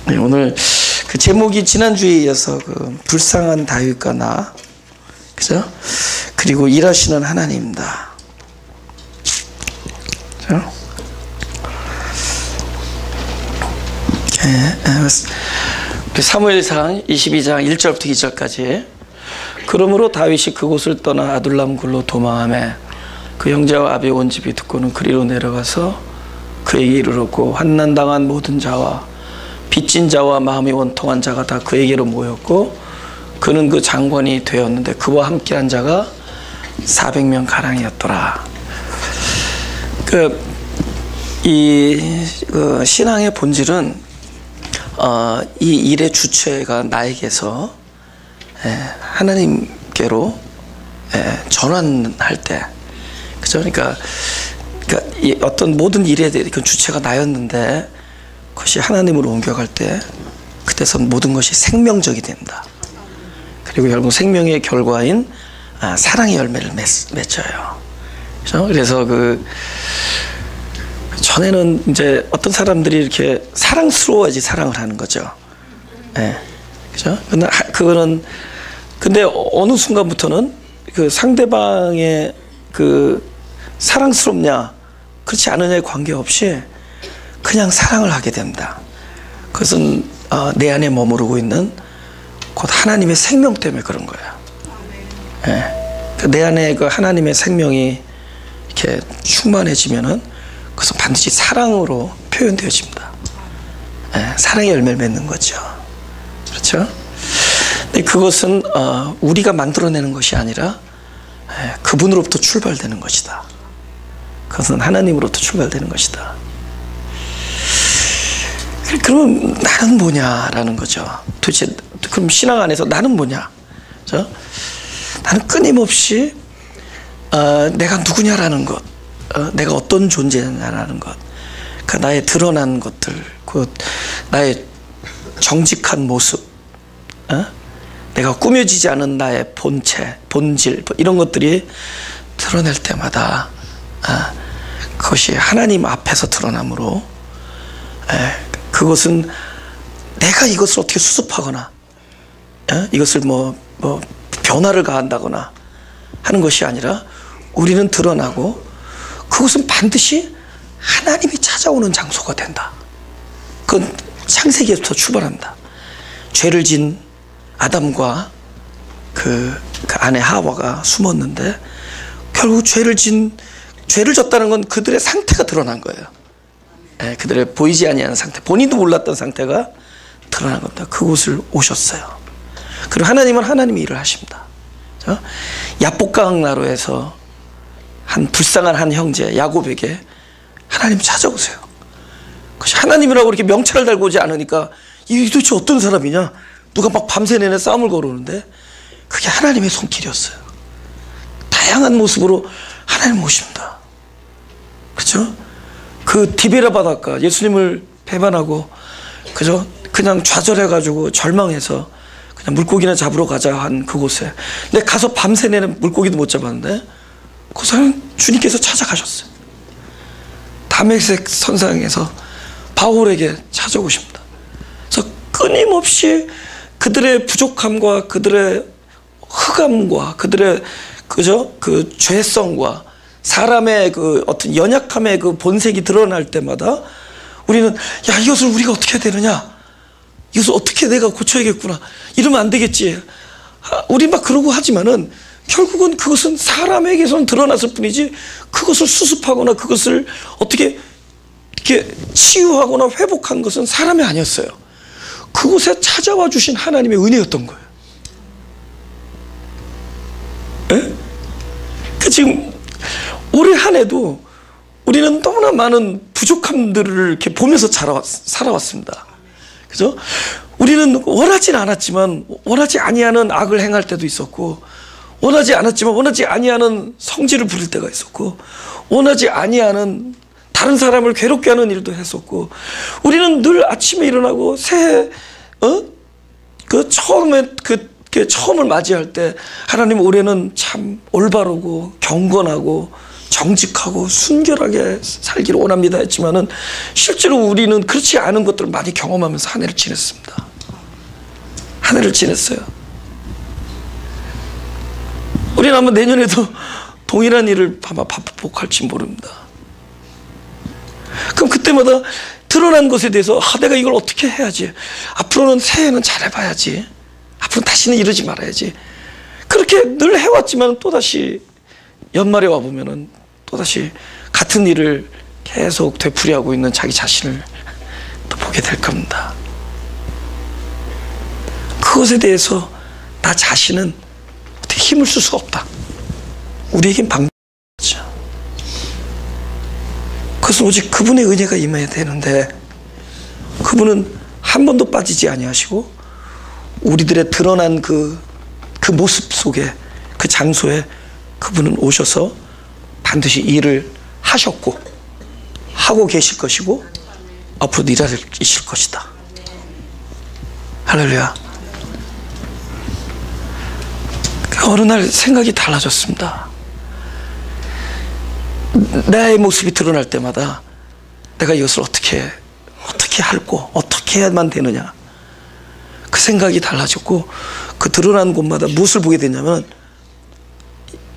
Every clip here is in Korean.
네, 오늘 그 제목이 지난주에 이어서 그 불쌍한 다윗과 나, 그죠? 그리고 일하시는 하나님입니다. 그죠? 사무엘상 22장 1절부터 2절까지. 그러므로 다윗이 그곳을 떠나 아둘람 굴로 도망하매 그 형제와 아비 온 집이 듣고는 그리로 내려가서 그에게 이르렀고, 환난당한 모든 자와 빚진 자와 마음이 원통한 자가 다 그에게로 모였고, 그는 그 장관이 되었는데 그와 함께한 자가 400명 가량이었더라. 신앙의 본질은 이 일의 주체가 나에게서 하나님께로 전환할 때, 그죠? 그러니까 이 어떤 모든 일에 대해 그 주체가 나였는데 그것이 하나님으로 옮겨갈 때, 그때선 모든 것이 생명적이 됩니다. 그리고 결국 생명의 결과인 사랑의 열매를 맺어요. 그죠? 그래서 전에는 이제 어떤 사람들이 이렇게 사랑스러워야지 사랑을 하는 거죠. 그죠? 근데 어느 순간부터는 그 상대방의 사랑스럽냐, 그렇지 않느냐에 관계없이 그냥 사랑을 하게 됩니다. 그것은 내 안에 머무르고 있는 곧 하나님의 생명 때문에 그런 거예요. 내 안에 그 하나님의 생명이 이렇게 충만해지면은 그것은 반드시 사랑으로 표현되어집니다. 사랑의 열매를 맺는 거죠. 그렇죠? 근데 그것은 우리가 만들어내는 것이 아니라 그분으로부터 출발되는 것이다. 그것은 하나님으로부터 출발되는 것이다. 그러면 나는 뭐냐라는 거죠. 도대체 그럼 신앙 안에서 나는 뭐냐? 그렇죠? 나는 끊임없이 내가 누구냐라는 것, 내가 어떤 존재냐라는 것, 나의 드러난 것들, 나의 정직한 모습, 내가 꾸며지지 않은 나의 본체, 본질, 이런 것들이 드러낼 때마다 그것이 하나님 앞에서 드러나므로, 그것은 내가 이것을 어떻게 수습하거나 이것을 변화를 가한다거나 하는 것이 아니라 우리는 드러나고, 그것은 반드시 하나님이 찾아오는 장소가 된다. 그건 창세기에부터 출발합니다. 죄를 진 아담과 그 아내 하와가 숨었는데, 결국 죄를 졌다는 건 그들의 상태가 드러난 거예요. 그들의 보이지 아니하는 상태, 본인도 몰랐던 상태가 드러난 겁니다. 그곳을 오셨어요. 그리고 하나님은 하나님의 일을 하십니다. 야복강 나루에서 한 불쌍한 한 형제 야곱에게 하나님 찾아오세요. 그것이 하나님이라고 이렇게 명찰을 달고 오지 않으니까 이 도대체 어떤 사람이냐, 누가 막 밤새 내내 싸움을 걸어오는데, 그게 하나님의 손길이었어요. 다양한 모습으로 하나님 오십니다. 그렇죠? 그 디베라 바닷가, 예수님을 배반하고 그죠? 그냥 좌절해가지고 절망해서 그냥 물고기나 잡으러 가자 한 그곳에, 근데 가서 밤새 내내 물고기도 못 잡았는데 그 사람 주님께서 찾아가셨어요. 다메섹 선상에서 바울에게 찾아오십니다. 그래서 끊임없이 그들의 부족함과 그들의 흑암과 그들의 그 죄성과 사람의 그 어떤 연약함의 그 본색이 드러날 때마다 우리는, 야, 이것을 우리가 어떻게 해야 되느냐, 이것을 어떻게 내가 고쳐야겠구나, 이러면 안 되겠지, 우리 막 그러고 하지만은 결국은 그것은 사람에게서는 드러났을 뿐이지, 그것을 수습하거나 그것을 어떻게 이렇게 치유하거나 회복한 것은 사람이 아니었어요. 그곳에 찾아와 주신 하나님의 은혜였던 거예요. 지금 올해 한 해도 우리는 너무나 많은 부족함들을 이렇게 보면서 살아왔습니다. 그죠? 우리는 원하진 않았지만 원하지 아니하는 악을 행할 때도 있었고, 원하지 않았지만 원하지 아니하는 성질을 부릴 때가 있었고, 원하지 아니하는 다른 사람을 괴롭게 하는 일도 했었고, 우리는 늘 아침에 일어나고 새해 처음을 맞이할 때, 하나님 올해는 참 올바르고 경건하고 정직하고 순결하게 살기를 원합니다 했지만은 실제로 우리는 그렇지 않은 것들을 많이 경험하면서 한 해를 지냈습니다. 한 해를 지냈어요. 우리는 아마 내년에도 동일한 일을 아마 반복할지 모릅니다. 그럼 그때마다 드러난 것에 대해서 내가 이걸 어떻게 해야지, 앞으로는 새해는 잘해봐야지, 앞으로 다시는 이러지 말아야지, 그렇게 늘 해왔지만 또다시 연말에 와보면은 또다시 같은 일을 계속 되풀이하고 있는 자기 자신을 또 보게 될 겁니다. 그것에 대해서 나 자신은 어떻게 힘을 쓸 수가 없다. 우리에겐 방법이 없죠. 그것은 오직 그분의 은혜가 임해야 되는데, 그분은 한 번도 빠지지 아니하시고 우리들의 드러난 그 모습 속에, 그 장소에 그분은 오셔서 반드시 일을 하셨고 하고 계실 것이고 앞으로도 일하실 것이다. 할렐루야. 어느 날 생각이 달라졌습니다. 나의 모습이 드러날 때마다 내가 이것을 어떻게 할고 어떻게 해야만 되느냐, 그 생각이 달라졌고, 그 드러난 곳마다 무엇을 보게 되냐면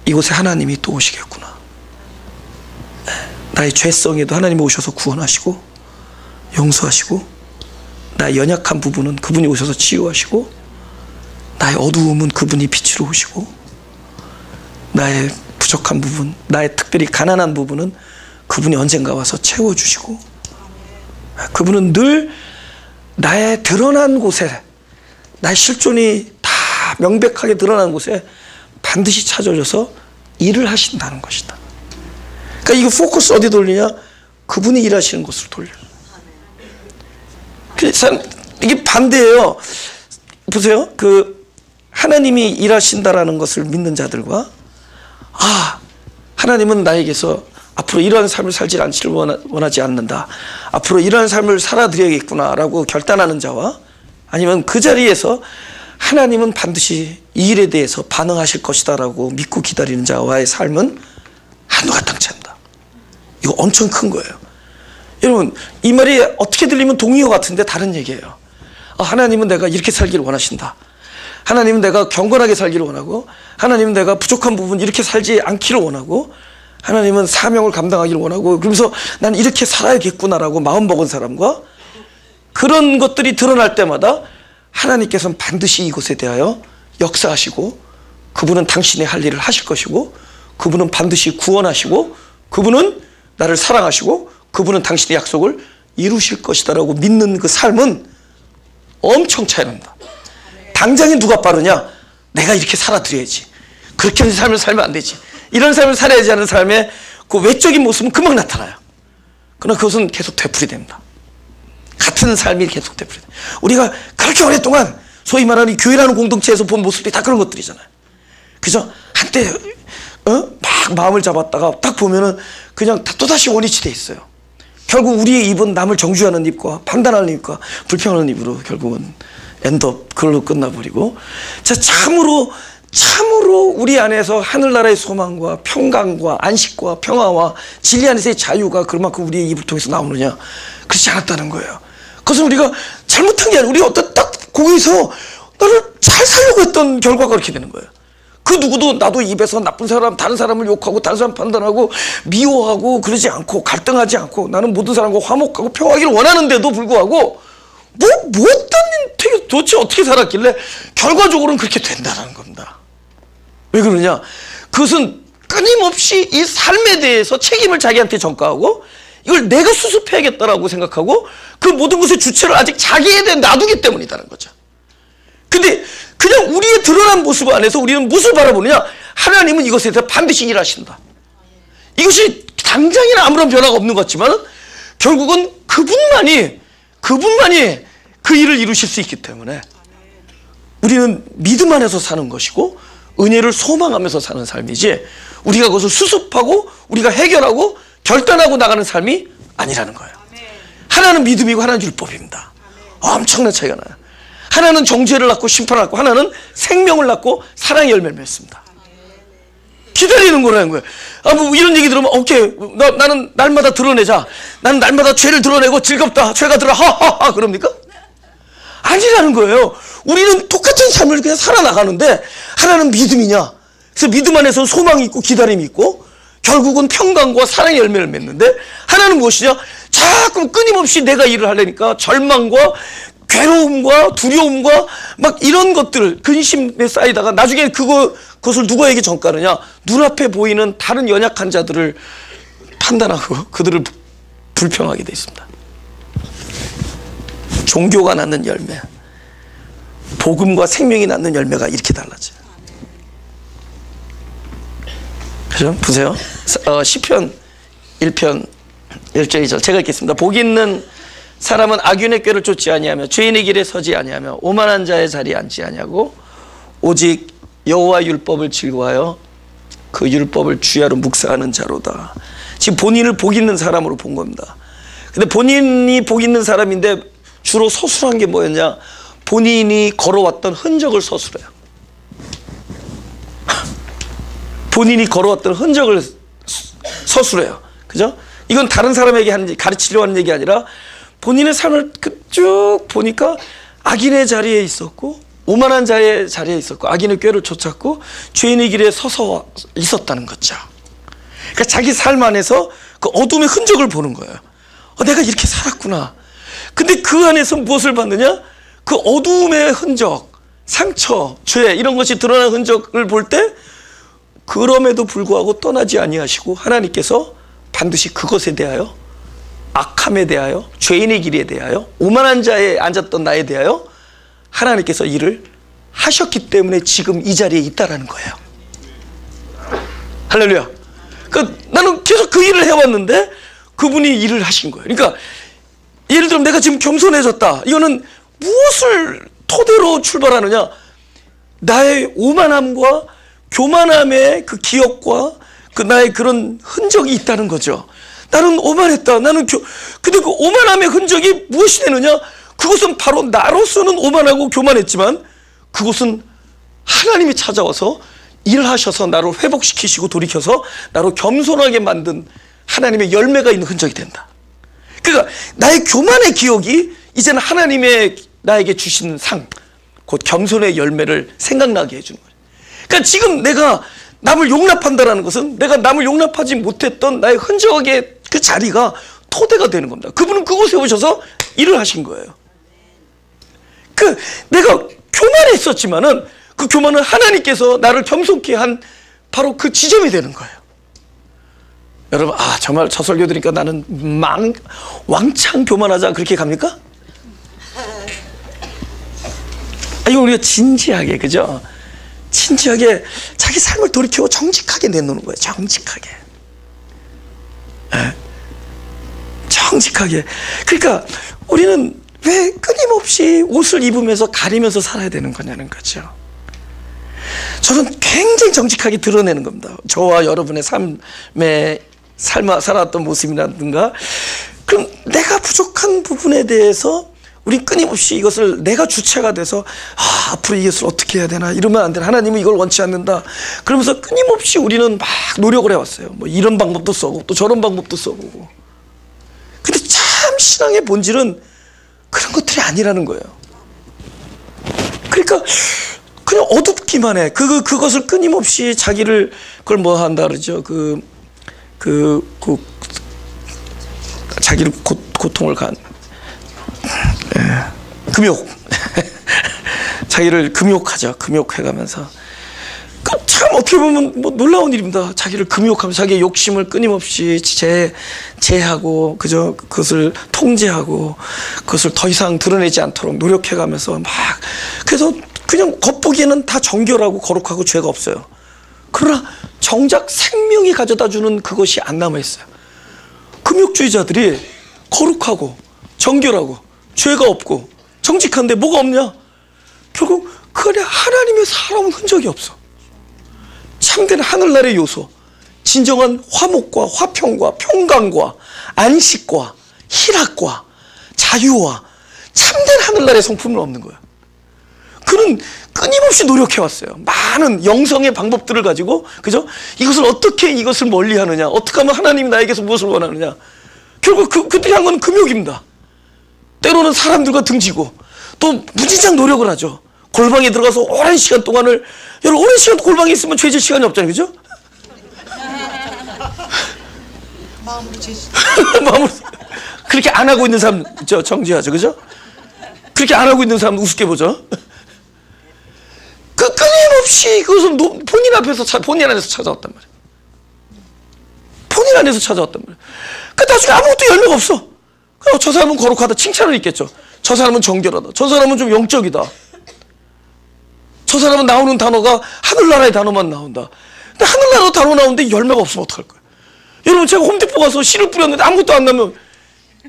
이곳에 하나님이 또 오시겠구나. 나의 죄성에도 하나님이 오셔서 구원하시고 용서하시고, 나의 연약한 부분은 그분이 오셔서 치유하시고, 나의 어두움은 그분이 빛으로 오시고, 나의 부족한 부분, 나의 특별히 가난한 부분은 그분이 언젠가 와서 채워주시고, 그분은 늘 나의 드러난 곳에, 나의 실존이 다 명백하게 드러난 곳에 반드시 찾아오셔서 일을 하신다는 것이다. 그러니까 이거 포커스 어디 돌리냐? 그분이 일하시는 곳으로 돌려요. 이게 반대예요. 보세요. 하나님이 일하신다라는 것을 믿는 자들과, 하나님은 나에게서 앞으로 이러한 삶을 살지 않기를 원하지 않는다, 앞으로 이러한 삶을 살아드려야겠구나라고 결단하는 자와, 아니면 그 자리에서 하나님은 반드시 이 일에 대해서 반응하실 것이다라고 믿고 기다리는 자와의 삶은 하늘과 땅 차이입니다. 이거 엄청 큰 거예요. 여러분, 이 말이 어떻게 들리면 동의어 같은데 다른 얘기예요. 하나님은 내가 이렇게 살기를 원하신다, 하나님은 내가 경건하게 살기를 원하고, 하나님은 내가 부족한 부분 이렇게 살지 않기를 원하고, 하나님은 사명을 감당하기를 원하고, 그러면서 난 이렇게 살아야겠구나라고 마음먹은 사람과, 그런 것들이 드러날 때마다 하나님께서는 반드시 이곳에 대하여 역사하시고, 그분은 당신의 할 일을 하실 것이고, 그분은 반드시 구원하시고, 그분은 나를 사랑하시고, 그분은 당신의 약속을 이루실 것이다라고 믿는 그 삶은 엄청 차이납니다. 당장에 누가 빠르냐? 내가 이렇게 살아드려야지, 그렇게 하는 삶을 살면 안 되지, 이런 삶을 살아야지 하는 삶의 그 외적인 모습은 금방 나타나요. 그러나 그것은 계속 되풀이됩니다. 같은 삶이 계속 되풀이돼요. 우리가 그렇게 오랫동안 소위 말하는 교회라는 공동체에서 본 모습들이 다 그런 것들이잖아요. 그죠? 한때 막 마음을 잡았다가 딱 보면은 그냥 또다시 원위치 돼 있어요. 결국 우리의 입은 남을 정죄하는 입과 판단하는 입과 불평하는 입으로 결국은 엔드업, 그걸로 끝나버리고, 참으로 우리 안에서 하늘나라의 소망과 평강과 안식과 평화와 진리 안에서의 자유가 그만큼 우리의 입을 통해서 나오느냐? 그렇지 않았다는 거예요. 그것은 우리가 잘못한 게 아니라 우리가 어떤 딱 거기서 나를 잘 살려고 했던 결과가 그렇게 되는 거예요. 그 누구도 나도 입에서 나쁜 사람, 다른 사람을 욕하고 다른 사람 판단하고 미워하고 그러지 않고 갈등하지 않고, 나는 모든 사람과 화목하고 평화하기를 원하는데도 불구하고 도대체 어떻게 살았길래 결과적으로는 그렇게 된다는 겁니다. 왜 그러냐? 그것은 끊임없이 이 삶에 대해서 책임을 자기한테 전가하고, 이걸 내가 수습해야겠다라고 생각하고, 그 모든 것의 주체를 아직 자기에 대해 놔두기 때문이라는 거죠. 근데 그냥 우리의 드러난 모습 안에서 우리는 무엇을 바라보느냐? 하나님은 이것에 대해서 반드시 일하신다. 이것이 당장에는 아무런 변화가 없는 것 같지만 결국은 그분만이 그 일을 이루실 수 있기 때문에 우리는 믿음 안에서 사는 것이고 은혜를 소망하면서 사는 삶이지, 우리가 그것을 수습하고 우리가 해결하고 결단하고 나가는 삶이 아니라는 거예요. 하나는 믿음이고 하나는 율법입니다. 엄청난 차이가 나요. 하나는 정죄를 낳고 심판을 낳고, 하나는 생명을 낳고 사랑의 열매를 맺습니다. 기다리는 거라는 거예요. 뭐 이런 얘기 들으면 오케이, 나는 날마다 드러내자. 나는 날마다 죄를 드러내고 즐겁다. 죄가 들어 하하하 그럽니까? 아니라는 거예요. 우리는 똑같은 삶을 그냥 살아나가는데 하나는 믿음이냐. 그래서 믿음 안에서 소망이 있고 기다림이 있고 결국은 평강과 사랑의 열매를 맺는데 하나는 무엇이냐? 자꾸 끊임없이 내가 일을 하려니까 절망과 괴로움과 두려움과 막 이런 것들 근심에 쌓이다가 나중에 그것을 누구에게 전가느냐? 눈앞에 보이는 다른 연약한 자들을 판단하고 그들을 불평하게 돼 있습니다. 종교가 낳는 열매, 복음과 생명이 낳는 열매가 이렇게 달라져요. 그죠? 보세요. 시편 1편 1절 2절 제가 읽겠습니다. 복이 있는 사람은 악인의 꾀를 쫓지 아니하며 죄인의 길에 서지 아니하며 오만한 자의 자리에 앉지 아니하고 오직 여호와 율법을 즐거워하여 그 율법을 주야로 묵상하는 자로다. 지금 본인을 복 있는 사람으로 본 겁니다. 근데 본인이 복 있는 사람인데 주로 서술한 게 뭐였냐? 본인이 걸어왔던 흔적을 서술해요. 본인이 걸어왔던 흔적을 서술해요. 그죠? 이건 다른 사람에게 가르치려고 하는 얘기 아니라 본인의 삶을 쭉 보니까 악인의 자리에 있었고 오만한 자의 자리에 있었고 악인의 꾀를 쫓았고 죄인의 길에 서서 있었다는 거죠. 그러니까 자기 삶 안에서 그 어둠의 흔적을 보는 거예요. 내가 이렇게 살았구나. 근데 그 안에서 무엇을 받느냐? 그 어둠의 흔적, 상처, 죄 이런 것이 드러나는 흔적을 볼 때 그럼에도 불구하고 떠나지 아니하시고 하나님께서 반드시 그것에 대하여 악함에 대하여 죄인의 길에 대하여 오만한 자에 앉았던 나에 대하여 하나님께서 일을 하셨기 때문에 지금 이 자리에 있다라는 거예요. 할렐루야. 그러니까 나는 계속 그 일을 해왔는데 그분이 일을 하신 거예요. 그러니까 예를 들면 내가 지금 겸손해졌다. 이거는 무엇을 토대로 출발하느냐? 나의 오만함과 교만함의 그 기억과 그 나의 그런 흔적이 있다는 거죠. 나는 오만했다. 근데 그 오만함의 흔적이 무엇이 되느냐? 그것은 바로 나로서는 오만하고 교만했지만 그것은 하나님이 찾아와서 일을 하셔서 나를 회복시키시고 돌이켜서 나로 겸손하게 만든 하나님의 열매가 있는 흔적이 된다. 그러니까 나의 교만의 기억이 이제는 하나님의 나에게 주신 상, 곧 겸손의 열매를 생각나게 해주는 거예요. 그러니까 지금 내가 남을 용납한다는 것은 내가 남을 용납하지 못했던 나의 흔적의 그 자리가 토대가 되는 겁니다. 그분은 그곳에 오셔서 일을 하신 거예요. 내가 교만했었지만은 그 교만은 하나님께서 나를 겸손케 한 바로 그 지점이 되는 거예요. 여러분, 정말 저 설교 들으니까 나는 왕창 교만하자 그렇게 갑니까? 이거 우리가 진지하게, 그죠? 진지하게 자기 삶을 돌이키고 정직하게 내놓는 거예요. 정직하게. 네. 정직하게. 그러니까 우리는 왜 끊임없이 옷을 입으면서 가리면서 살아야 되는 거냐는 거죠. 저는 굉장히 정직하게 드러내는 겁니다. 저와 여러분의 삶에 살아왔던 모습이라든가, 그럼 내가 부족한 부분에 대해서 우리 끊임없이 이것을 내가 주체가 돼서 앞으로 이것을 어떻게 해야 되나, 이러면 안 되나, 하나님은 이걸 원치 않는다 그러면서 끊임없이 우리는 막 노력을 해왔어요. 뭐 이런 방법도 써보고 또 저런 방법도 써보고. 근데 참 신앙의 본질은 그런 것들이 아니라는 거예요. 그러니까 그냥 어둡기만 해. 그것을 끊임없이 자기를 그걸 뭐 한다 그러죠. 자기를 고통을 금욕. 자기를 금욕하죠. 금욕해가면서. 참 어떻게 보면 뭐 놀라운 일입니다. 자기를 금욕하면서 자기의 욕심을 끊임없이 제하고, 그저 그것을 통제하고 그것을 더 이상 드러내지 않도록 노력해가면서 막, 그래서 그냥 겉보기에는 다 정결하고 거룩하고 죄가 없어요. 그러나 정작 생명이 가져다주는 그것이 안 남아있어요. 금욕주의자들이 거룩하고 정결하고 죄가 없고 정직한데 뭐가 없냐? 결국 그 안에 하나님의 살아온 흔적이 없어. 참된 하늘나라의 요소, 진정한 화목과 화평과 평강과 안식과 희락과 자유와 참된 하늘나라의 성품은 없는 거야. 그는 끊임없이 노력해왔어요. 많은 영성의 방법들을 가지고, 그죠? 이것을 어떻게 이것을 멀리 하느냐, 어떻게 하면 하나님이 나에게서 무엇을 원하느냐. 결국 그들이 한 건 금욕입니다. 때로는 사람들과 등지고, 또 무진장 노력을 하죠. 골방에 들어가서 오랜 시간 동안을, 여러분, 오랜 시간 골방에 있으면 죄질 시간이 없잖아요. 그죠? 마음으로 죄지. 마음으로. 그렇게 안 하고 있는 사람, 정지하죠. 그죠? 그렇게 안 하고 있는 사람 우습게 보죠. 끊임없이 그것을 본인 앞에서, 본인 안에서 찾아왔단 말이에요. 본인 안에서 찾아왔단 말이에요. 그 나중에 아무것도 열매가 없어. 저 사람은 거룩하다. 칭찬을 있겠죠. 저 사람은 정결하다. 저 사람은 좀 영적이다. 저 사람은 나오는 단어가 하늘나라의 단어만 나온다. 근데 하늘나라 단어 나오는데 열매가 없으면 어떡할 거예요? 여러분, 제가 홈디포 가서 씨를 뿌렸는데 아무것도 안 나면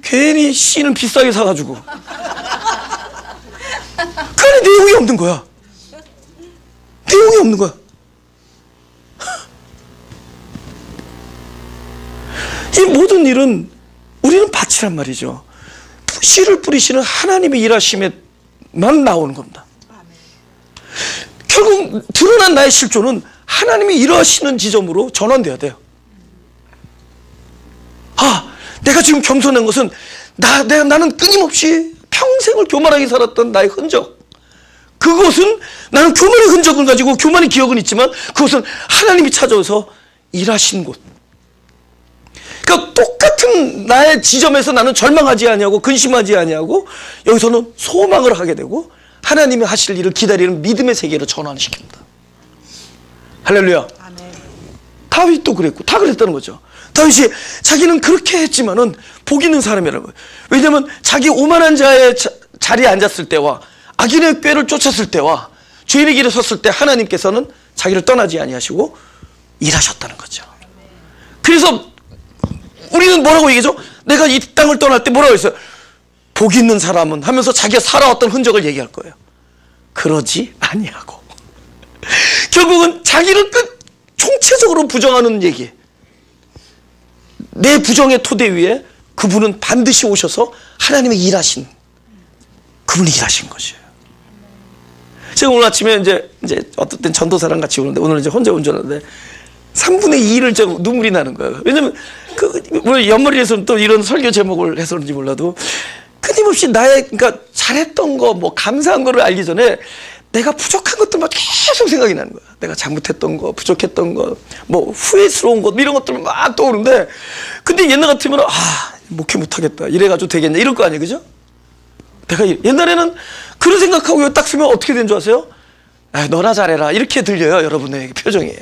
괜히 씨는 비싸게 사가지고 그 안에 내용이 없는 거야. 내용이 없는 거야. 이 모든 일은 우리는 밭이란 말이죠. 씨를 뿌리시는 하나님의 일하심에만 나오는 겁니다. 결국 드러난 나의 실존은 하나님이 일하시는 지점으로 전환돼야 돼요. 아, 내가 지금 겸손한 것은 나는 끊임없이 평생을 교만하게 살았던 나의 흔적, 그것은 나는 교만의 흔적을 가지고 교만의 기억은 있지만 그것은 하나님이 찾아오서 일하신 곳. 그러니까 똑같은 나의 지점에서 나는 절망하지 아니하고 근심하지 아니하고 여기서는 소망을 하게 되고 하나님이 하실 일을 기다리는 믿음의 세계로 전환시킵니다. 할렐루야. 아멘. 다윗도 그랬고 다 그랬다는 거죠. 다윗이 자기는 그렇게 했지만은 복 있는 사람이라는 거예요. 왜냐하면 자기 오만한 자의 자리에 앉았을 때와 악인의 꾀를 쫓았을 때와 죄인의 길에 섰을 때 하나님께서는 자기를 떠나지 아니하시고 일하셨다는 거죠. 그래서 우리는 뭐라고 얘기하죠? 내가 이 땅을 떠날 때 뭐라고 했어요? 복 있는 사람은 하면서 자기가 살아왔던 흔적을 얘기할 거예요. 그러지 아니하고 결국은 자기를 총체적으로 부정하는 얘기. 내 부정의 토대 위에 그분은 반드시 오셔서 하나님의 일하신, 그분이 일하신 것이에요. 제가 오늘 아침에 이제 어떤 땐 전도사랑 같이 오는데 오늘은 이제 혼자 운전하는데 3분의 2를 제가 눈물이 나는 거예요. 왜냐면 뭐 옆머리에서는 또 이런 설교 제목을 해서 그런지 몰라도 끊임없이 나의, 그러니까 잘했던 거, 뭐 감사한 거를 알기 전에 내가 부족한 것들만 계속 생각이 나는 거야. 내가 잘못했던 거, 부족했던 거, 뭐 후회스러운 것, 이런 것들 막 떠오르는데, 근데 옛날 같으면 목회 못하겠다, 이래가지고 되겠냐, 이럴 거 아니에요, 그죠? 내가 옛날에는 그런 생각하고 딱 쓰면 어떻게 된 줄 아세요? 너나 잘해라, 이렇게 들려요, 여러분의 표정이.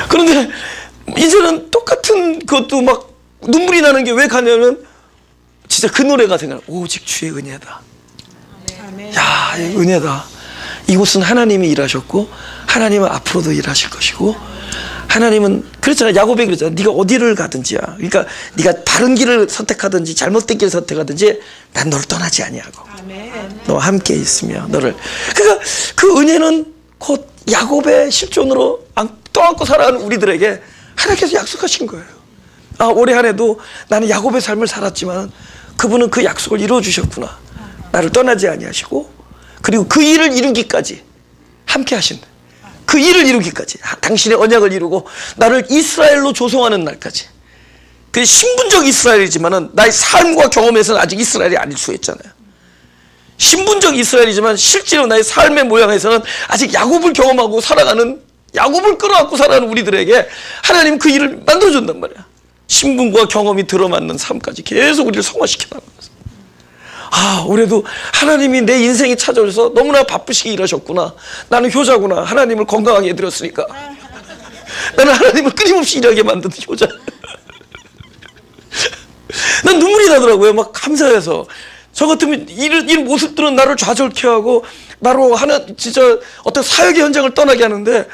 그런데 이제는 똑같은 것도 막 눈물이 나는 게 왜 가냐면 진짜 그 노래가 생각나. 오직 주의 은혜다. 야, 은혜다. 이곳은 하나님이 일하셨고 하나님은 앞으로도 일하실 것이고, 하나님은 그랬잖아. 야곱이 그랬잖아. 네가 어디를 가든지야. 그러니까 네가 바른 길을 선택하든지 잘못된 길을 선택하든지 난 너를 떠나지 아니하고 너와 함께 있으며 너를. 그러니까 그 은혜는 곧 야곱의 실존으로 떠안고 살아가는 우리들에게 하나님께서 약속하신 거예요. 올해 한 해도 나는 야곱의 삶을 살았지만 그분은 그 약속을 이루어주셨구나. 나를 떠나지 아니하시고, 그리고 그 일을 이루기까지 함께 하신다. 그 일을 이루기까지, 당신의 언약을 이루고 나를 이스라엘로 조성하는 날까지. 그 신분적 이스라엘이지만은 나의 삶과 경험에서는 아직 이스라엘이 아닐 수 있잖아요. 신분적 이스라엘이지만 실제로 나의 삶의 모양에서는 아직 야곱을 경험하고 살아가는, 야곱을 끌어안고 살아가는 우리들에게 하나님은 그 일을 만들어준단 말이야. 신분과 경험이 들어맞는 삶까지 계속 우리를 성화시켜 나가는 거죠. 올해도 하나님이 내 인생에 찾아오셔서 너무나 바쁘시게 일하셨구나. 나는 효자구나. 하나님을 건강하게 해드렸으니까. 나는 하나님을 끊임없이 일하게 만드는 효자. 난 눈물이 나더라고요. 막 감사해서. 저 같으면 이런 모습들은 나를 좌절케 하고 나로 진짜 어떤 사역의 현장을 떠나게 하는데,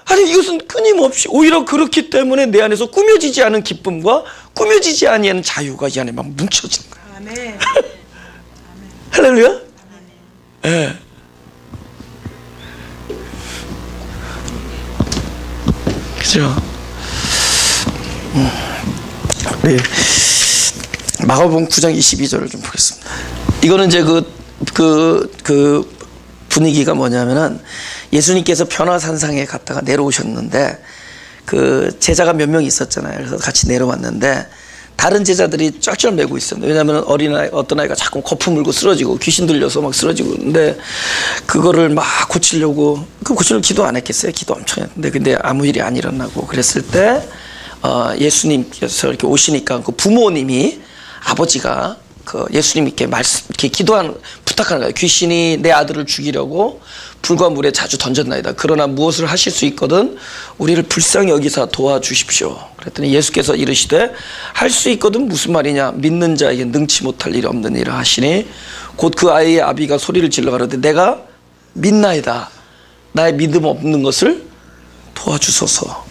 아니 이것은 끊임없이 오히려 그렇기 때문에 내 안에서 꾸며지지 않은 기쁨과 꾸며지지 아니하는 자유가 이 안에 막 뭉쳐지는 거야. 아멘. 할렐루야. 예. 그죠? 네. 마가복음 9장 22절을 좀 보겠습니다. 이거는 이제 그 분위기가 뭐냐면은 예수님께서 변화산상에 갔다가 내려오셨는데 그 제자가 몇 명 있었잖아요. 그래서 같이 내려왔는데 다른 제자들이 쩔쩔 매고 있었는데, 왜냐하면 어린아이, 어떤 아이가 자꾸 거품 물고 쓰러지고 귀신 들려서 막 쓰러지고, 근데 그거를 막 고치려고, 그 고치려고 기도 안 했겠어요? 기도 엄청 했는데, 근데 아무 일이 안 일어나고 그랬을 때, 예수님께서 이렇게 오시니까 그 부모님이, 아버지가 그 예수님께 이렇게 부탁하는 거예요. 귀신이 내 아들을 죽이려고 불과 물에 자주 던졌나이다. 그러나 무엇을 하실 수 있거든 우리를 불쌍히 여기사 도와주십시오. 그랬더니 예수께서 이르시되 할 수 있거든 무슨 말이냐, 믿는 자에게 능치 못할 일이 없는 일을 하시니 곧 그 아이의 아비가 소리를 질러 가로되 내가 믿나이다. 나의 믿음 없는 것을 도와주소서.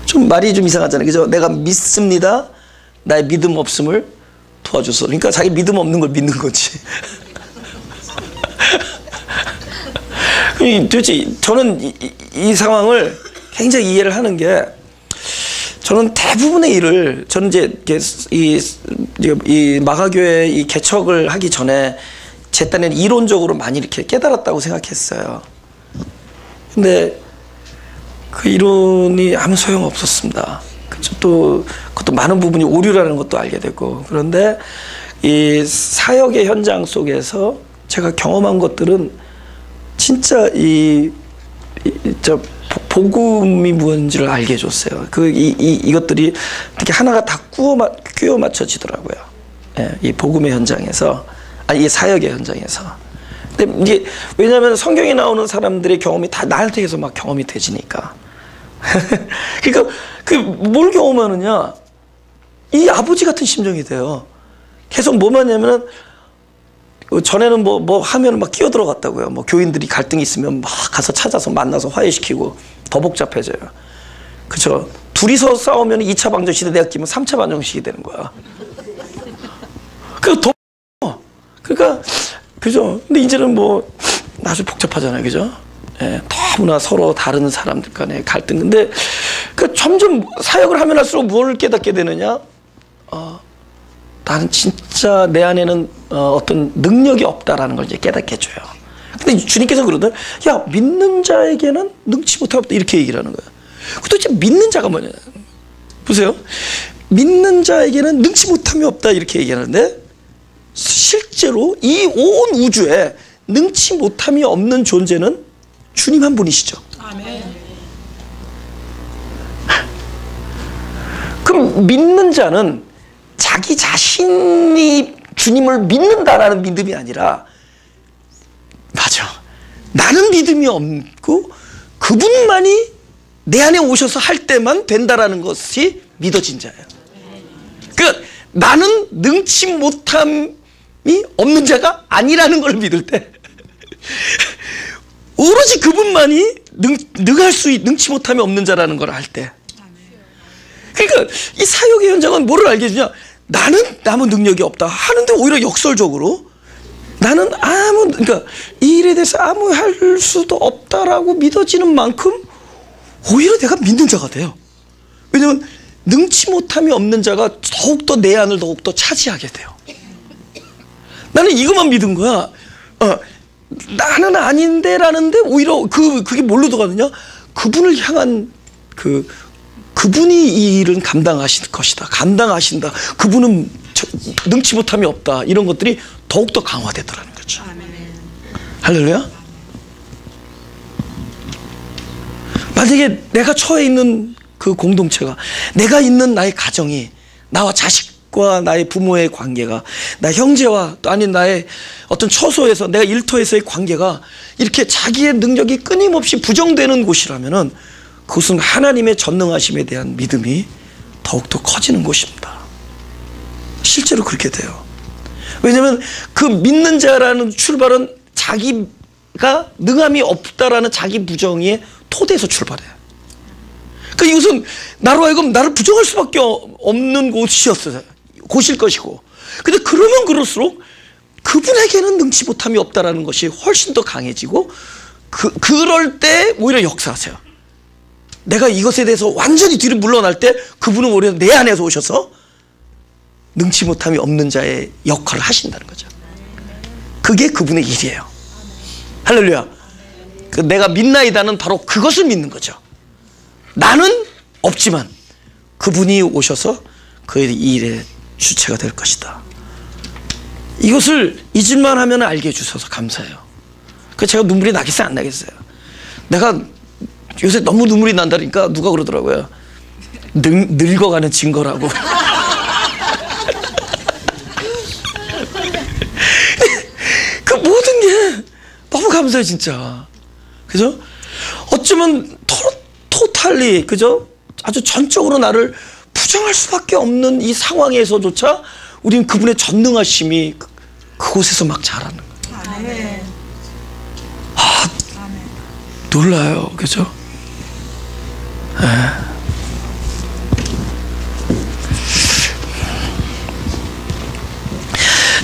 좀 말이 좀 이상하잖아요. 그죠? 내가 믿습니다. 나의 믿음 없음을 도와줘서. 그러니까 자기 믿음 없는 걸 믿는 거지. 도대체 저는 이 상황을 굉장히 이해를 하는 게, 저는 대부분의 일을, 저는 이제 이 마가교회 이 개척을 하기 전에 제 딴에는 이론적으로 많이 이렇게 깨달았다고 생각했어요. 근데 그 이론이 아무 소용 없었습니다. 또 그것도 많은 부분이 오류라는 것도 알게 되고, 그런데 이 사역의 현장 속에서 제가 경험한 것들은 진짜 저 복음이 뭔지를 알게 해줬어요. 이것들이 이렇게 하나가 다 끼워 맞춰지더라고요. 예, 이 복음의 현장에서, 이 사역의 현장에서. 근데 이게 왜냐하면 성경에 나오는 사람들의 경험이 다 나한테서 막 경험이 되지니까. 그러니까 뭘 경험하느냐, 이 아버지 같은 심정이 돼요. 계속 뭐만 하냐면은, 전에는 뭐 하면 막 끼어 들어갔다고요. 뭐 교인들이 갈등이 있으면 막 가서 찾아서 만나서 화해시키고, 더 복잡해져요. 그쵸? 둘이서 싸우면 2차 방정식에 내가 끼면 3차 방정식이 되는 거야. 그러니까 그죠? 근데 이제는 뭐 아주 복잡하잖아요. 그죠? 예, 너무나 서로 다른 사람들 간의 갈등. 근데 점점 사역을 하면 할수록 뭘 깨닫게 되느냐? 나는 진짜 내 안에는 어떤 능력이 없다라는 걸 이제 깨닫게 해줘요. 근데 주님께서 그러더니, 야, 믿는 자에게는 능치 못하다, 이렇게 얘기를 하는 거예요. 도대체 믿는 자가 뭐냐? 보세요. 믿는 자에게는 능치 못함이 없다, 이렇게 얘기하는데, 실제로 이 온 우주에 능치 못함이 없는 존재는 주님 한 분이시죠. 아멘. 그럼 믿는 자는 자기 자신이 주님을 믿는다라는 믿음이 아니라, 맞아, 나는 믿음이 없고 그분만이 내 안에 오셔서 할 때만 된다라는 것이 믿어진 자예요. 그러니까 나는 능치 못함이 없는 자가 아니라는 걸 믿을 때, 오로지 그분만이 능치 못함이 없는 자라는 걸 알 때, 그러니까 이 사역의 현장은 뭐를 알게 해주냐, 나는 아무 능력이 없다 하는데 오히려 역설적으로 나는 그러니까 이 일에 대해서 아무 할 수도 없다라고 믿어지는 만큼 오히려 내가 믿는 자가 돼요. 왜냐면 능치 못함이 없는 자가 더욱더 내 안을 더욱더 차지하게 돼요. 나는 이것만 믿은 거야. 나는 아닌데 라는데 오히려 그게 뭘로 들어가느냐, 그분을 향한 그분이 이 일은 감당하실 것이다, 감당하신다, 그분은 능치 못함이 없다, 이런 것들이 더욱더 강화되더라는 거죠. 할렐루야. 만약에 내가 처해 있는 그 공동체가, 내가 있는 나의 가정이, 나와 자식과 나의 부모의 관계가, 나 형제와 또 아닌 나의 어떤 처소에서, 내가 일터에서의 관계가 이렇게 자기의 능력이 끊임없이 부정되는 곳이라면은 그것은 하나님의 전능하심에 대한 믿음이 더욱더 커지는 곳입니다. 실제로 그렇게 돼요. 왜냐하면 그 믿는 자라는 출발은 자기가 능함이 없다라는 자기 부정의 토대에서 출발해요. 그러니까 이것은 나로 하여금 나를 부정할 수밖에 없는 곳일 것이고, 근데 그러면 그럴수록 그분에게는 능치 못함이 없다라는 것이 훨씬 더 강해지고, 그럴 때 오히려 역사하세요. 내가 이것에 대해서 완전히 뒤로 물러날 때 그분은 오히려 내 안에서 오셔서 능치 못함이 없는 자의 역할을 하신다는 거죠. 그게 그분의 일이에요. 할렐루야. 내가 믿나이다는 바로 그것을 믿는 거죠. 나는 없지만 그분이 오셔서 그의 일의 주체가 될 것이다. 이것을 잊을만 하면 알게 해주셔서 감사해요. 그래서 제가 눈물이 나겠어요, 안 나겠어요? 내가 요새 너무 눈물이 난다니까 누가 그러더라고요. 늙어가는 증거라고. 그 모든 게 너무 감사해요, 진짜. 그죠? 어쩌면 토탈리, 그죠? 아주 전적으로 나를 부정할 수밖에 없는 이 상황에서조차 우리는 그분의 전능하심이 그곳에서 막 자라는 거예요. 아멘. 아, 놀라요. 그죠?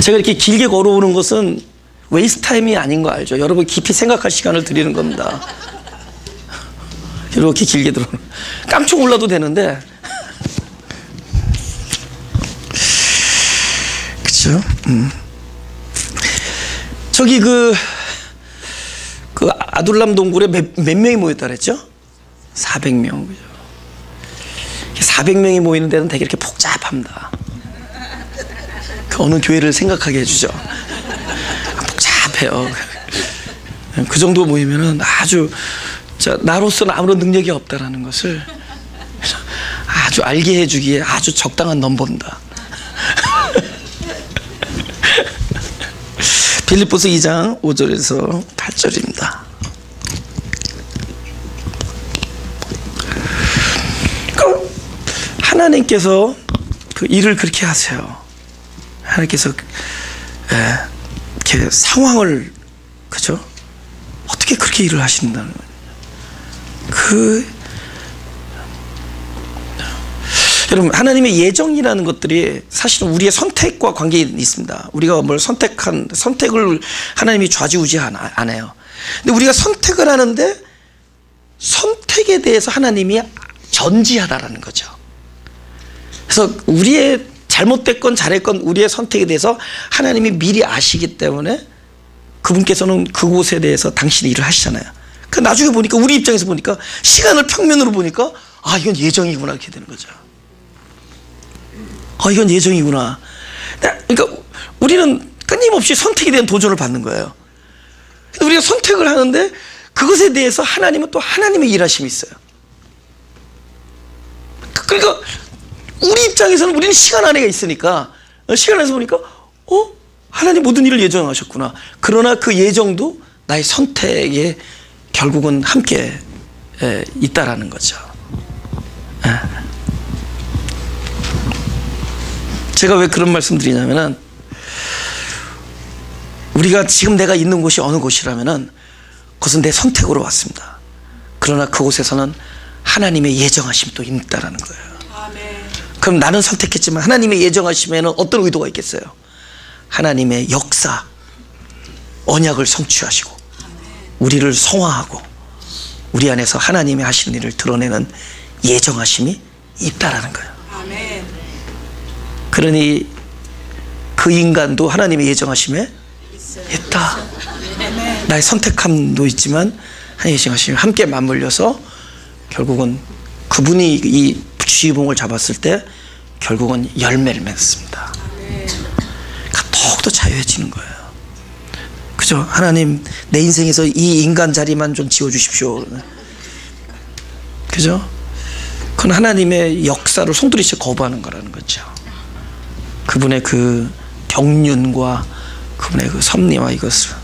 제가 이렇게 길게 걸어오는 것은 웨이스트 타임이 아닌 거 알죠? 여러분 깊이 생각할 시간을 드리는 겁니다. 이렇게 길게 들어 깜짝 놀라도 되는데, 그쵸? 저기 그 아둘람 동굴에 몇 명이 모였다 그랬죠? 400명. 그죠? 400명이 모이는 데는 되게 이렇게 복잡합니다. 그 어느 교회를 생각하게 해주죠. 복잡해요. 그 정도 모이면은 아주, 나로서는 아무런 능력이 없다라는 것을 아주 알게 해주기에 아주 적당한 넘버입니다. 빌립보서 2장 5절에서 8절입니다. 하나님께서 그 일을 그렇게 하세요. 하나님께서 이렇게 상황을, 그죠? 어떻게 그렇게 일을 하신다는 거예요. 여러분, 하나님의 예정이라는 것들이 사실은 우리의 선택과 관계가 있습니다. 우리가 뭘 선택을 하나님이 좌지우지 안 해요. 근데 우리가 선택을 하는데 선택에 대해서 하나님이 전지하다라는 거죠. 그래서 우리의 잘못됐건 잘했건 우리의 선택에 대해서 하나님이 미리 아시기 때문에 그분께서는 그곳에 대해서 당신이 일을 하시잖아요. 그 나중에 보니까, 우리 입장에서 보니까, 시간을 평면으로 보니까, 아, 이건 예정이구나, 이렇게 되는 거죠. 아, 이건 예정이구나. 그러니까 우리는 끊임없이 선택에 대한 도전을 받는 거예요. 우리가 선택을 하는데 그것에 대해서 하나님은 또 하나님의 일하심이 있어요. 그러니까 우리 입장에서는 우리는 시간 안에가 있으니까, 시간 안에서 보니까 하나님 모든 일을 예정하셨구나. 그러나 그 예정도 나의 선택에 결국은 함께 있다라는 거죠. 제가 왜 그런 말씀 드리냐면은, 우리가 지금 내가 있는 곳이 어느 곳이라면은 그것은 내 선택으로 왔습니다. 그러나 그곳에서는 하나님의 예정하심이 또 있다라는 거예요. 아멘. 그럼 나는 선택했지만 하나님의 예정하심에는 어떤 의도가 있겠어요? 하나님의 역사, 언약을 성취하시고 우리를 성화하고 우리 안에서 하나님이 하시는 일을 드러내는 예정하심이 있다라는 거예요. 아멘. 그러니 그 인간도 하나님의 예정하심에 있다. 나의 선택함도 있지만 하나님의 예정하심이 함께 맞물려서 결국은 그분이 이 주의봉을 잡았을 때 결국은 열매를 맺습니다. 그러니까 더욱더 자유해지는 거예요. 그죠? 하나님, 내 인생에서 이 인간 자리만 좀 지워주십시오. 그죠? 그건 하나님의 역사를 송두리째 거부하는 거라는 거죠. 그분의 그 경륜과 그분의 그 섭리와 이것을.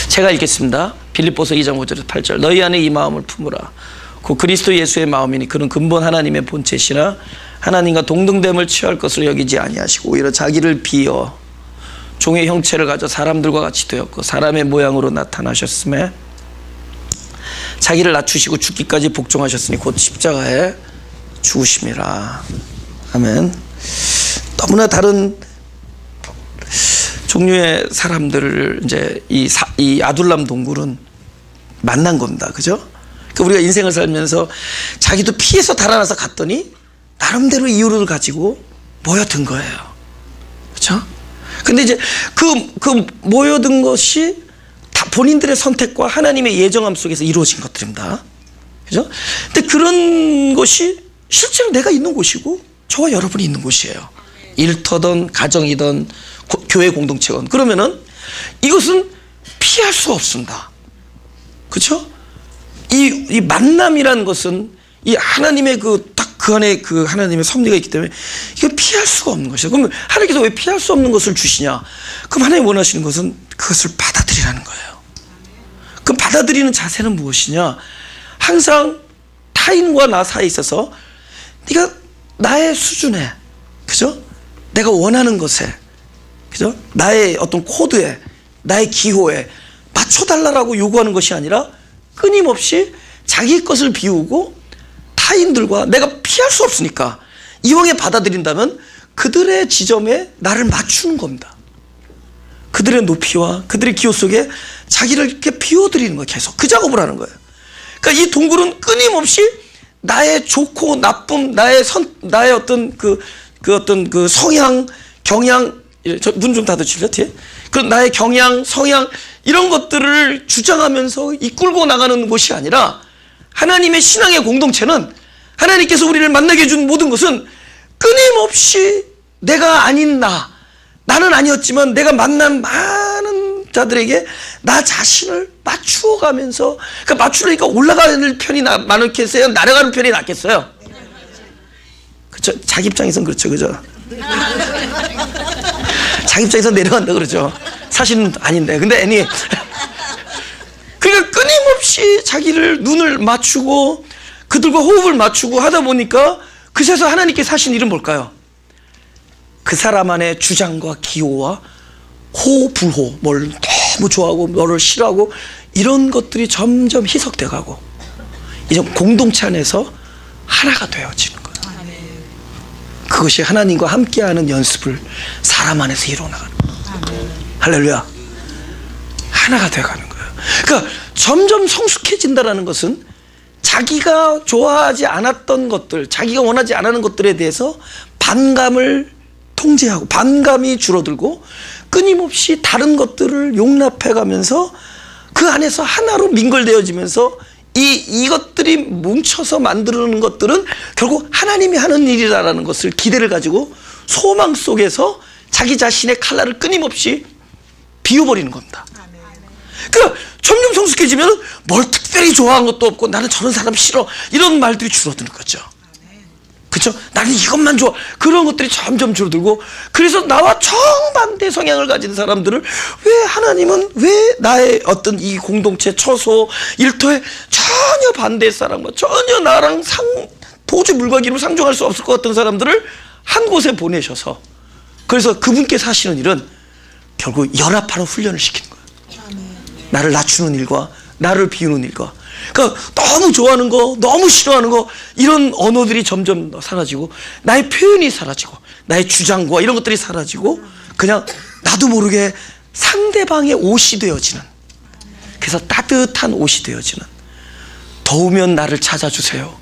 제가 읽겠습니다. 빌립보서 2장 5절에서 8절. 너희 안에 이 마음을 품으라. 그 그리스도 예수의 마음이니 그는 근본 하나님의 본체시나 하나님과 동등됨을 취할 것으로 여기지 아니하시고 오히려 자기를 비어 종의 형체를 가져 사람들과 같이 되었고 사람의 모양으로 나타나셨음에 자기를 낮추시고 죽기까지 복종하셨으니 곧 십자가에 죽으심이라. 아멘. 너무나 다른 종류의 사람들을 이제 이 아둘람 동굴은 만난 겁니다. 그죠? 그러니까 우리가 인생을 살면서 자기도 피해서 달아나서 갔더니 나름대로 이유를 가지고 모여든 거예요. 그렇죠? 근데 이제 그 모여든 것이 다 본인들의 선택과 하나님의 예정함 속에서 이루어진 것들입니다. 그죠? 근데 그런 것이 실제로 내가 있는 곳이고 저와 여러분이 있는 곳이에요. 일터든 가정이든 교회 공동체건. 그러면은 이것은 피할 수 없습니다. 그렇죠? 이 만남이라는 것은 이 하나님의 그 안에 그 하나님의 섭리가 있기 때문에 이거 피할 수가 없는 것이에요. 그럼 하나님께서 왜 피할 수 없는 것을 주시냐? 그럼 하나님 원하시는 것은 그것을 받아들이라는 거예요. 그럼 받아들이는 자세는 무엇이냐? 항상 타인과 나 사이에 있어서 네가 나의 수준에, 그죠? 내가 원하는 것에, 그죠? 나의 어떤 코드에, 나의 기호에 맞춰달라고 요구하는 것이 아니라 끊임없이 자기 것을 비우고 타인들과 내가 피할 수 없으니까 이왕에 받아들인다면 그들의 지점에 나를 맞추는 겁니다. 그들의 높이와 그들의 기호 속에 자기를 이렇게 비워드리는 거예요. 계속 그 작업을 하는 거예요. 그러니까 이 동굴은 끊임없이 나의 좋고 나쁨, 나의 어떤 어떤 그 성향, 경향, 문 좀 닫아주실래요? 뒤에? 그런 나의 경향, 성향 이런 것들을 주장하면서 이끌고 나가는 곳이 아니라 하나님의 신앙의 공동체는 하나님께서 우리를 만나게 해준 모든 것은 끊임없이 내가 아닌 나는 아니었지만 내가 만난 많은 자들에게 나 자신을 맞추어가면서, 그러니까 맞추려니까 올라가는 편이 많겠어요? 내려가는 편이 낫겠어요? 그렇죠? 자기 입장에서는 그렇죠, 그죠? 자기 입장에서 내려간다 그러죠. 사실은 아닌데. 근데 그러니까 끊임없이 자기를 눈을 맞추고 그들과 호흡을 맞추고 하다 보니까 그새서 하나님께서 하신 일은 뭘까요? 그 사람 안에 주장과 기호와 호불호, 뭘 너무 좋아하고 너를 싫어하고 이런 것들이 점점 희석돼 가고 이제 공동체 안에서 하나가 되어지는 거예요. 그것이 하나님과 함께하는 연습을 사람 안에서 이루어나가는 거예요. 할렐루야. 하나가 되어가는 거예요. 그러니까 점점 성숙해진다는 것은 자기가 좋아하지 않았던 것들, 자기가 원하지 않는 것들에 대해서 반감을 통제하고 반감이 줄어들고 끊임없이 다른 것들을 용납해가면서 그 안에서 하나로 민걸되어지면서 이것들이 뭉쳐서 만드는 것들은 결국 하나님이 하는 일이라는 것을 기대를 가지고 소망 속에서 자기 자신의 칼날을 끊임없이 비워버리는 겁니다. 그러니까 점점 성숙해지면 뭘 특별히 좋아하는 것도 없고 나는 저런 사람 싫어 이런 말들이 줄어드는 거죠. 그렇죠? 나는 이것만 좋아. 그런 것들이 점점 줄어들고, 그래서 나와 정반대 성향을 가진 사람들을 왜 하나님은 왜 나의 어떤 이 공동체 처소 일터에 전혀 반대의 사람과 전혀 나랑 도저히 물과 기로 상종할 수 없을 것 같은 사람들을 한 곳에 보내셔서, 그래서 그분께서 하시는 일은 결국 연합하는 훈련을 시키는 거예요. 나를 낮추는 일과 나를 비우는 일과, 그러니까 너무 좋아하는 거, 너무 싫어하는 거, 이런 언어들이 점점 사라지고 나의 표현이 사라지고 나의 주장과 이런 것들이 사라지고 그냥 나도 모르게 상대방의 옷이 되어지는, 그래서 따뜻한 옷이 되어지는, 더우면 나를 찾아주세요,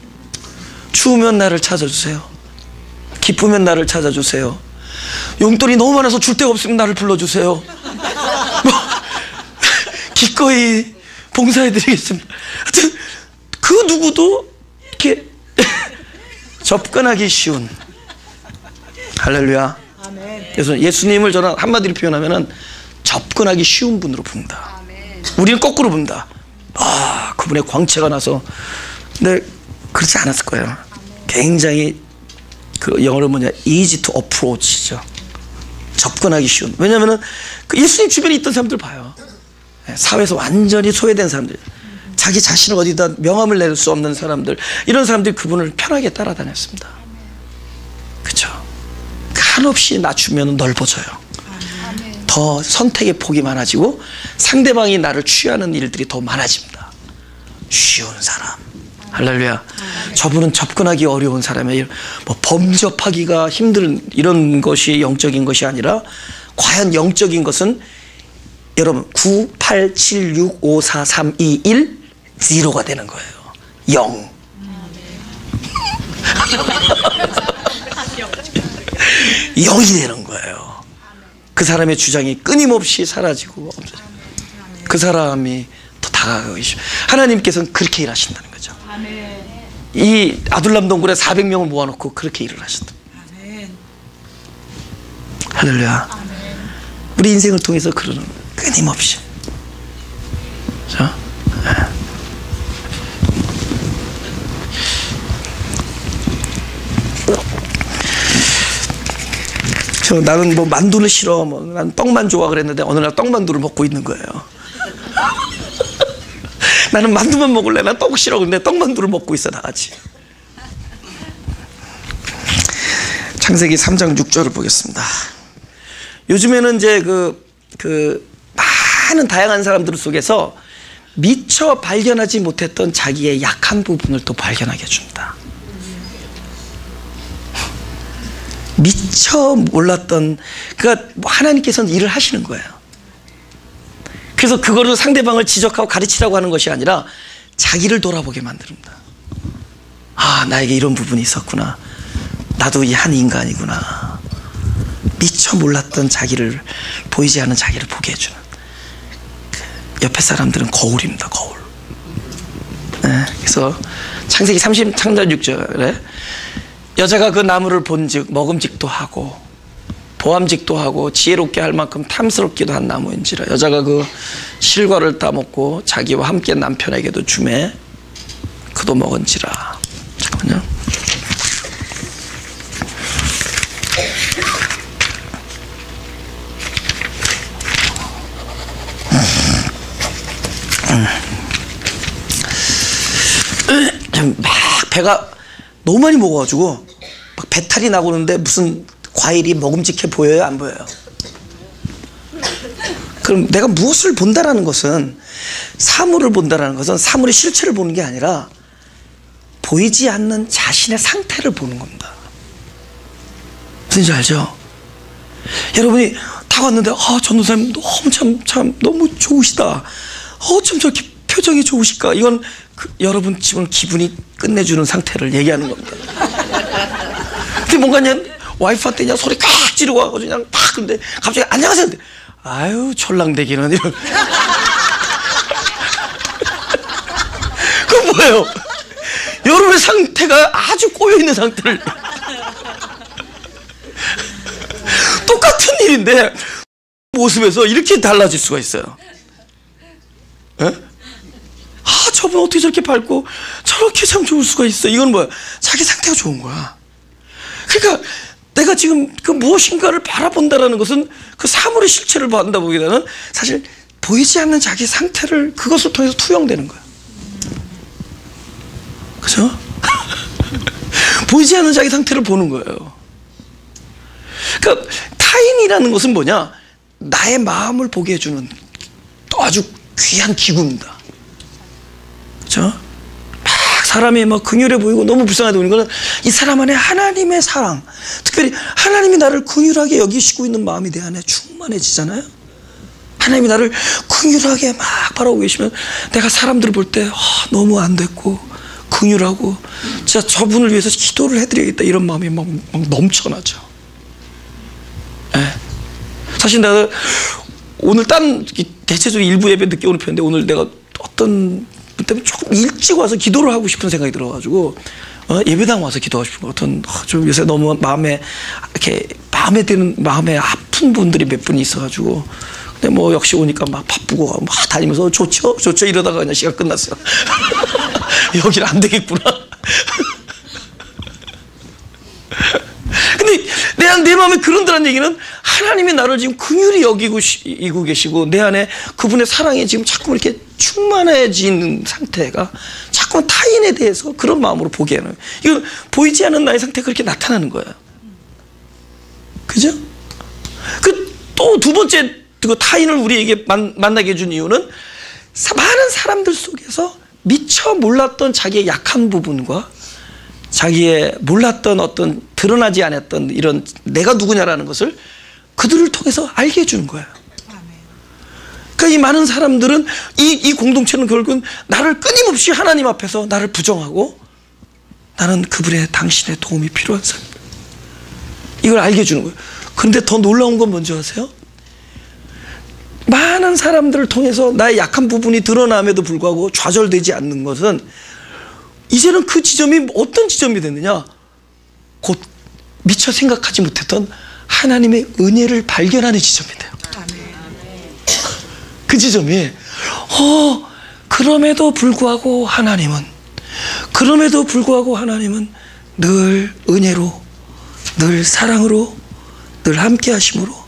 추우면 나를 찾아주세요, 기쁘면 나를 찾아주세요, 용돈이 너무 많아서 줄 데가 없으면 나를 불러주세요, 기꺼이 봉사해드리겠습니다. 하여튼 그 누구도 이렇게 접근하기 쉬운, 할렐루야. 그래서 예수님을 저는 한마디로 표현하면은 접근하기 쉬운 분으로 본다. 우리는 거꾸로 본다. 아, 그분의 광채가 나서. 근데 그렇지 않았을 거예요. 굉장히 그 영어로 뭐냐, easy to approach죠. 접근하기 쉬운. 왜냐면은 그 예수님 주변에 있던 사람들 봐요. 사회에서 완전히 소외된 사람들, 자기 자신을 어디다 명함을 낼 수 없는 사람들, 이런 사람들이 그분을 편하게 따라다녔습니다. 그렇죠? 한없이 낮추면 넓어져요. 더 선택의 폭이 많아지고 상대방이 나를 취하는 일들이 더 많아집니다. 쉬운 사람, 할렐루야. 저분은 접근하기 어려운 사람이에요. 뭐 범접하기가 힘든 이런 것이 영적인 것이 아니라, 과연 영적인 것은 여러분 9, 8, 7, 6, 5, 4, 3, 2, 1 0가 되는 거예요. 0. 0이 되는 거예요. 그 사람의 주장이 끊임없이 사라지고 없어져요. 그 사람이 더 다가가고 계시죠. 하나님께서는 그렇게 일하신다는 거죠. 이 아둘람 동굴에 400명을 모아놓고 그렇게 일을 하셨다. 할렐루야. 우리 인생을 통해서 그러는 끊임없이. 그렇죠? 나는 뭐 만두는 싫어, 뭐 난 떡만 좋아 그랬는데 어느 날 떡만두를 먹고 있는 거예요. 나는 만두만 먹을래, 난 떡 싫어, 근데 떡만두를 먹고 있어 나같이. 창세기 3장 6절을 보겠습니다. 요즘에는 이제 그 많은 다양한 사람들 속에서 미처 발견하지 못했던 자기의 약한 부분을 또 발견하게 해줍니다. 미처 몰랐던, 그러니까 하나님께서는 일을 하시는 거예요. 그래서 그거를 상대방을 지적하고 가르치라고 하는 것이 아니라 자기를 돌아보게 만듭니다. 아, 나에게 이런 부분이 있었구나. 나도 이 한 인간이구나. 미처 몰랐던 자기를, 보이지 않는 자기를 보게 해주는. 옆에 사람들은 거울입니다. 거울. 네, 그래서 창세기 30장 6절에 여자가 그 나무를 본즉 먹음직도 하고 보암직도 하고 지혜롭게 할 만큼 탐스럽기도 한 나무인지라 여자가 그 실과를 따먹고 자기와 함께 남편에게도 주매 그도 먹은지라. 잠깐만요. 막 배가 너무 많이 먹어가지고 막 배탈이 나고 그러는데 무슨 과일이 먹음직해 보여요? 안 보여요? 그럼 내가 무엇을 본다라는 것은, 사물을 본다라는 것은 사물의 실체를 보는 게 아니라 보이지 않는 자신의 상태를 보는 겁니다. 무슨지 알죠? 여러분이 다 왔는데 전도사님 너무 참 너무 좋으시다. 어쩜 저렇게 표정이 좋으실까? 이건 여러분 지금 기분이 끝내주는 상태를 얘기하는 겁니다. 근데 뭔가 그냥 와이프한테 그냥 소리 꽉 지르고 하고 그냥 팍, 근데 갑자기 안녕하세요. 근데 아유 철랑대기는 이런. 그건 뭐예요? 여러분의 상태가 아주 꼬여있는 상태를. 똑같은 일인데 모습에서 이렇게 달라질 수가 있어요. 에? 저분 어떻게 저렇게 밝고 저렇게 참 좋을 수가 있어. 이건 뭐야? 자기 상태가 좋은 거야. 그러니까 내가 지금 그 무엇인가를 바라본다라는 것은 그 사물의 실체를 본다보기보다는 사실 보이지 않는 자기 상태를, 그것을 통해서 투영되는 거야. 그죠? 보이지 않는 자기 상태를 보는 거예요. 그러니까 타인이라는 것은 뭐냐? 나의 마음을 보게 해주는 아주 귀한 기구입니다. 그렇죠? 막 사람이 막 긍휼해 보이고 너무 불쌍해 보이는 거는 이 사람 안에 하나님의 사랑, 특별히 하나님이 나를 긍휼하게 여기시고 있는 마음이 내 안에 충만해지잖아요. 하나님이 나를 긍휼하게 막 바라보고 계시면 내가 사람들을 볼 때 너무 안 됐고 긍휼하고 진짜 저분을 위해서 기도를 해드려야겠다, 이런 마음이 막 넘쳐나죠. 네. 사실 내가 오늘 대체적으로 일부 예배 늦게 오는 편인데, 오늘 내가 어떤 분 때문에 조금 일찍 와서 기도를 하고 싶은 생각이 들어가지고 예배당 와서 기도하고 싶은 거. 좀 요새 너무 마음에 이렇게 마음에 드는, 마음에 아픈 분들이 몇 분이 있어가지고, 근데 뭐 역시 오니까 막 바쁘고 막 다니면서 좋죠 이러다가 그냥 시간 끝났어요. 여기는 안 되겠구나. 근데 내 마음에 그런다는 얘기는 하나님이 나를 지금 긍휼히 여기고 계시고 내 안에 그분의 사랑이 지금 자꾸 이렇게 충만해지는 상태가 자꾸 타인에 대해서 그런 마음으로 보게 하는, 이건 보이지 않는 나의 상태가 그렇게 나타나는 거예요. 그죠? 또 두 번째 그 타인을 우리에게 만나게 해준 이유는 많은 사람들 속에서 미처 몰랐던 자기의 약한 부분과 자기의 몰랐던 어떤 드러나지 않았던 이런 내가 누구냐라는 것을 그들을 통해서 알게 해주는 거예요. 그러니까 이 많은 사람들은 이 공동체는 결국은 나를 끊임없이 하나님 앞에서 나를 부정하고 나는 그분의 당신의 도움이 필요한 사람, 이걸 알게 해주는 거예요. 그런데 더 놀라운 건 뭔지 아세요? 사랑하는 사람들을 통해서 나의 약한 부분이 드러남에도 불구하고 좌절되지 않는 것은 이제는 그 지점이 어떤 지점이 됐느냐? 곧 미처 생각하지 못했던 하나님의 은혜를 발견하는 지점이 돼요. 그 지점이 그럼에도 불구하고 하나님은 늘 은혜로, 늘 사랑으로, 늘 함께 하심으로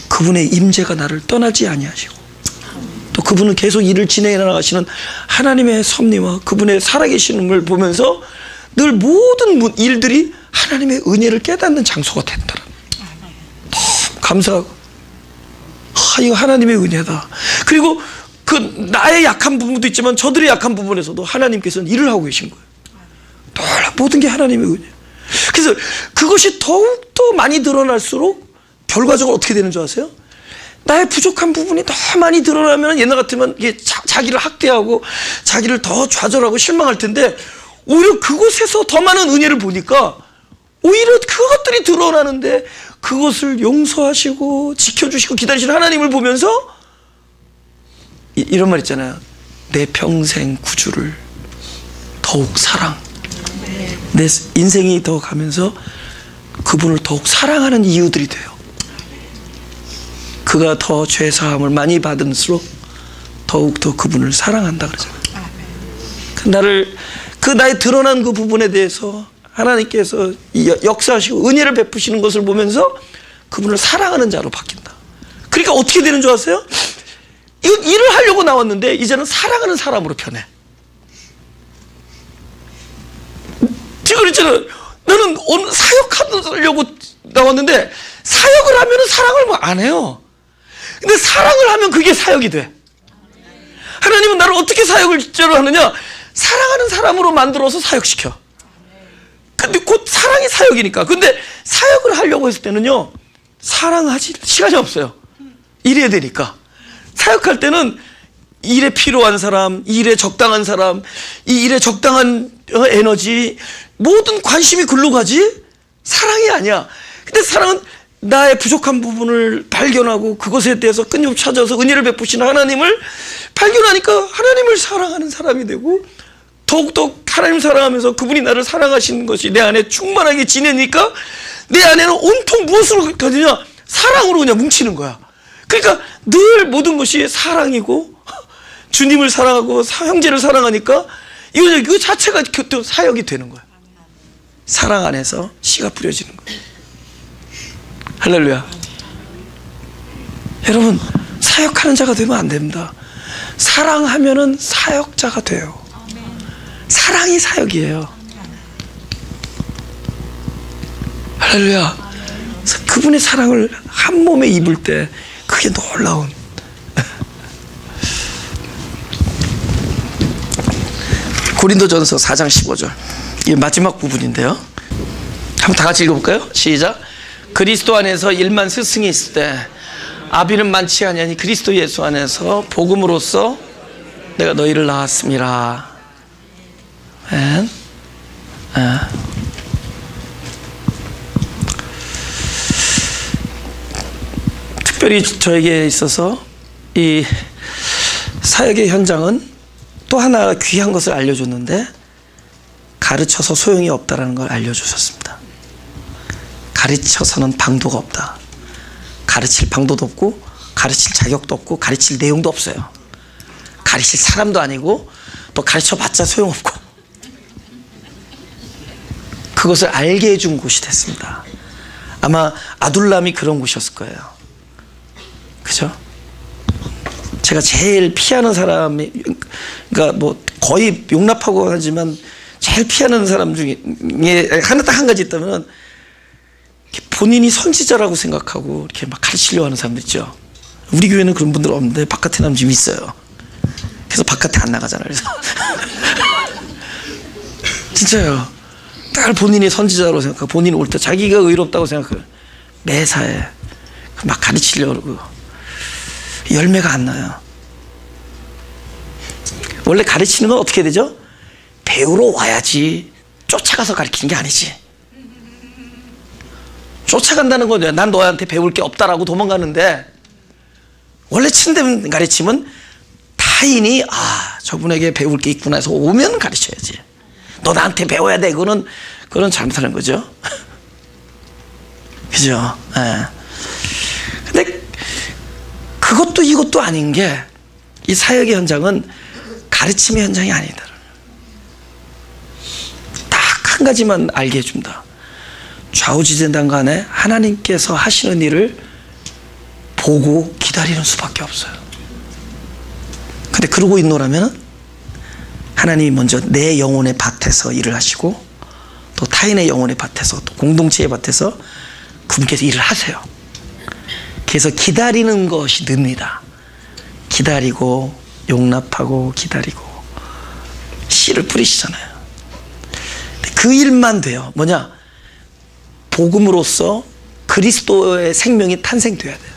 그분의 임재가 나를 떠나지 아니하시고, 또 그분은 계속 일을 진행해 나가시는 하나님의 섭리와 그분의 살아계시는 걸 보면서 늘 모든 일들이 하나님의 은혜를 깨닫는 장소가 된다는, 너무 감사하고, 이거 하나님의 은혜다. 그리고 그 나의 약한 부분도 있지만 저들의 약한 부분에서도 하나님께서는 일을 하고 계신 거예요. 놀라, 모든 게 하나님의 은혜. 그래서 그것이 더욱더 많이 드러날수록 결과적으로 어떻게 되는 줄 아세요? 나의 부족한 부분이 더 많이 드러나면 옛날 같으면 이게 자기를 학대하고 자기를 더 좌절하고 실망할 텐데, 오히려 그곳에서 더 많은 은혜를 보니까 오히려 그것들이 드러나는데 그것을 용서하시고 지켜주시고 기다리시는 하나님을 보면서 이런 말 있잖아요. 내 평생 구주를 더욱 사랑, 내 인생이 더 가면서 그분을 더욱 사랑하는 이유들이 돼요. 그가 더 죄사함을 많이 받을수록 더욱더 그분을 사랑한다 그러잖아요. 나의 드러난 그 부분에 대해서 하나님께서 역사하시고 은혜를 베푸시는 것을 보면서 그분을 사랑하는 자로 바뀐다. 그러니까 어떻게 되는 줄 아세요? 일을 하려고 나왔는데 이제는 사랑하는 사람으로 변해. 지금 그랬잖아요. 나는 오늘 사역하려고 나왔는데 사역을 하면 사랑을 안 해요. 근데 사랑을 하면 그게 사역이 돼. 하나님은 나를 어떻게 사역을 실제로 하느냐? 사랑하는 사람으로 만들어서 사역시켜. 근데 곧 사랑이 사역이니까. 근데 사역을 하려고 했을 때는요, 사랑하지 시간이 없어요. 일해야 되니까. 사역할 때는 일에 필요한 사람, 일에 적당한 사람, 이 일에 적당한 에너지, 모든 관심이 글로 가지 사랑이 아니야. 근데 사랑은 나의 부족한 부분을 발견하고 그것에 대해서 끊임없이 찾아서 은혜를 베푸시는 하나님을 발견하니까 하나님을 사랑하는 사람이 되고, 더욱더 하나님 사랑하면서 그분이 나를 사랑하시는 것이 내 안에 충만하게 지내니까 내 안에는 온통 무엇으로 가느냐? 사랑으로 그냥 뭉치는 거야. 그러니까 늘 모든 것이 사랑이고, 주님을 사랑하고 형제를 사랑하니까 이거 자체가 또 사역이 되는 거야. 사랑 안에서 씨가 뿌려지는 거야. 할렐루야. 여러분, 사역하는 자가 되면 안 됩니다. 사랑하면은 사역자가 돼요. 사랑이 사역이에요. 할렐루야. 그분의 사랑을 한 몸에 입을 때 그게 놀라운. 고린도전서 4장 15절, 이 마지막 부분인데요. 한번 다 같이 읽어볼까요? 시작. 그리스도 안에서 1만 스승이 있을 때 아비는 많지 아니하니 그리스도 예수 안에서 복음으로써 내가 너희를 낳았음이라. 특별히 저에게 있어서 이 사역의 현장은 또 하나 귀한 것을 알려줬는데, 가르쳐서 소용이 없다는 걸 알려주셨습니다. 가르쳐서는 방도가 없다. 가르칠 방도도 없고 가르칠 자격도 없고 가르칠 내용도 없어요. 가르칠 사람도 아니고 또 가르쳐봤자 소용없고, 그것을 알게 해준 곳이 됐습니다. 아마 아둘람이 그런 곳이었을 거예요. 그죠? 제가 제일 피하는 사람이, 그러니까 뭐 거의 용납하고 하지만 제일 피하는 사람 중에 딱 한 가지 있다면, 본인이 선지자라고 생각하고 이렇게 막 가르치려고 하는 사람들 있죠. 우리 교회는 그런 분들 없는데 바깥에 나면 좀 있어요. 그래서 바깥에 안 나가잖아요. 그래서 진짜요. 딱 본인이 선지자라고 생각하고 본인이 옳다, 자기가 의롭다고 생각해요. 매사에 막 가르치려고 그러고 열매가 안 나요. 원래 가르치는 건 어떻게 되죠? 배우러 와야지 쫓아가서 가르치는 게 아니지. 쫓아간다는 건 난 너한테 배울 게 없다라고 도망가는데, 원래 참된 가르침은 타인이 저분에게 배울 게 있구나 해서 오면 가르쳐야지. 너 나한테 배워야 돼. 그거는 잘못하는 거죠. 그죠? 예. 근데 그것도 이것도 아닌 게 이 사역의 현장은 가르침의 현장이 아니다. 딱 한 가지만 알게 해준다. 좌우지대당 간에 하나님께서 하시는 일을 보고 기다리는 수밖에 없어요. 근데 그러고 있노라면 하나님이 먼저 내 영혼의 밭에서 일을 하시고 또 타인의 영혼의 밭에서 또 공동체의 밭에서 그분께서 일을 하세요. 그래서 기다리는 것이 늡니다. 기다리고 용납하고 기다리고 씨를 뿌리시잖아요. 그 일만 돼요. 뭐냐? 복음으로써 그리스도의 생명이 탄생돼야 돼요.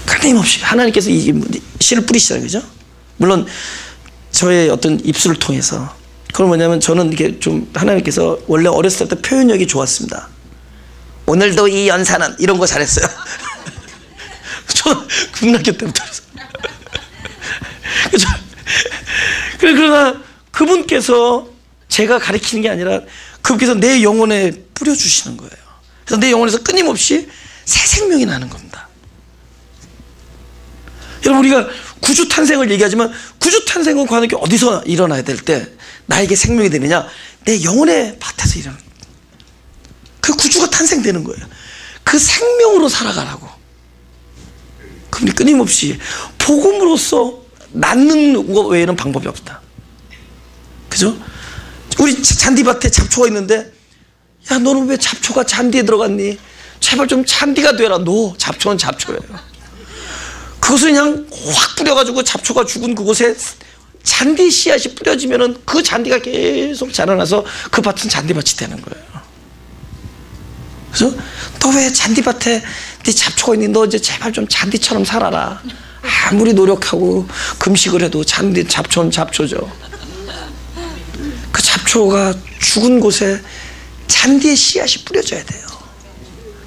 끊임없이 하나님께서 이 씨를 뿌리시잖아요. 그죠? 물론 저의 어떤 입술을 통해서. 그건 뭐냐면 저는 이게 좀 하나님께서 원래 어렸을 때 표현력이 좋았습니다. 오늘도 이 연사는 이런 거 잘했어요. 저 국락교 때부터. 그러나 그분께서 제가 가르치는 게 아니라 그분께서 내 영혼에 뿌려주시는 거예요. 그래서 내 영혼에서 끊임없이 새 생명이 나는 겁니다. 여러분, 우리가 구주 탄생을 얘기하지만 구주 탄생은 과연 어디서 일어나야 될 때 나에게 생명이 되느냐? 내 영혼의 밭에서 일어나는 거예요. 그 구주가 탄생되는 거예요. 그 생명으로 살아가라고. 그분이 끊임없이 복음으로써 낳는 것 외에는 방법이 없다. 그죠? 우리 잔디밭에 잡초가 있는데, 야, 너는 왜 잡초가 잔디에 들어갔니? 제발 좀 잔디가 되라. 노, 잡초는 잡초예요. 그것을 그냥 확 뿌려가지고 잡초가 죽은 그곳에 잔디 씨앗이 뿌려지면은 그 잔디가 계속 자라나서 그 밭은 잔디밭이 되는 거예요. 그래서 너 왜 잔디밭에 네 잡초가 있니? 너 이제 제발 좀 잔디처럼 살아라. 아무리 노력하고 금식을 해도 잡초는 잡초죠. 그 잡초가 죽은 곳에 잔디의 씨앗이 뿌려져야 돼요.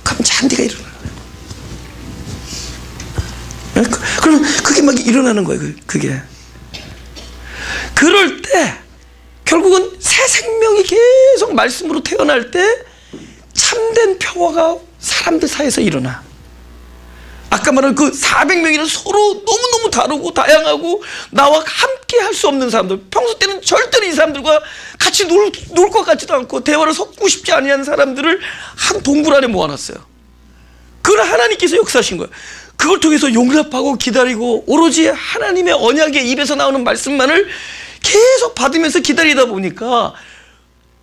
그럼 잔디가 일어나요. 그럼 그게 막 일어나는 거예요. 그게. 그럴 때 결국은 새 생명이 계속 말씀으로 태어날 때 참된 평화가 사람들 사이에서 일어나. 아까 말한 그 400명이는 서로 너무너무 다르고 다양하고 나와 함께 할 수 없는 사람들, 평소 때는 절대로 이 사람들과 같이 놀 것 같지도 않고 대화를 섞고 싶지 아니한 사람들을 한 동굴 안에 모아놨어요. 그걸 하나님께서 역사하신 거예요. 그걸 통해서 용납하고 기다리고 오로지 하나님의 언약의 입에서 나오는 말씀만을 계속 받으면서 기다리다 보니까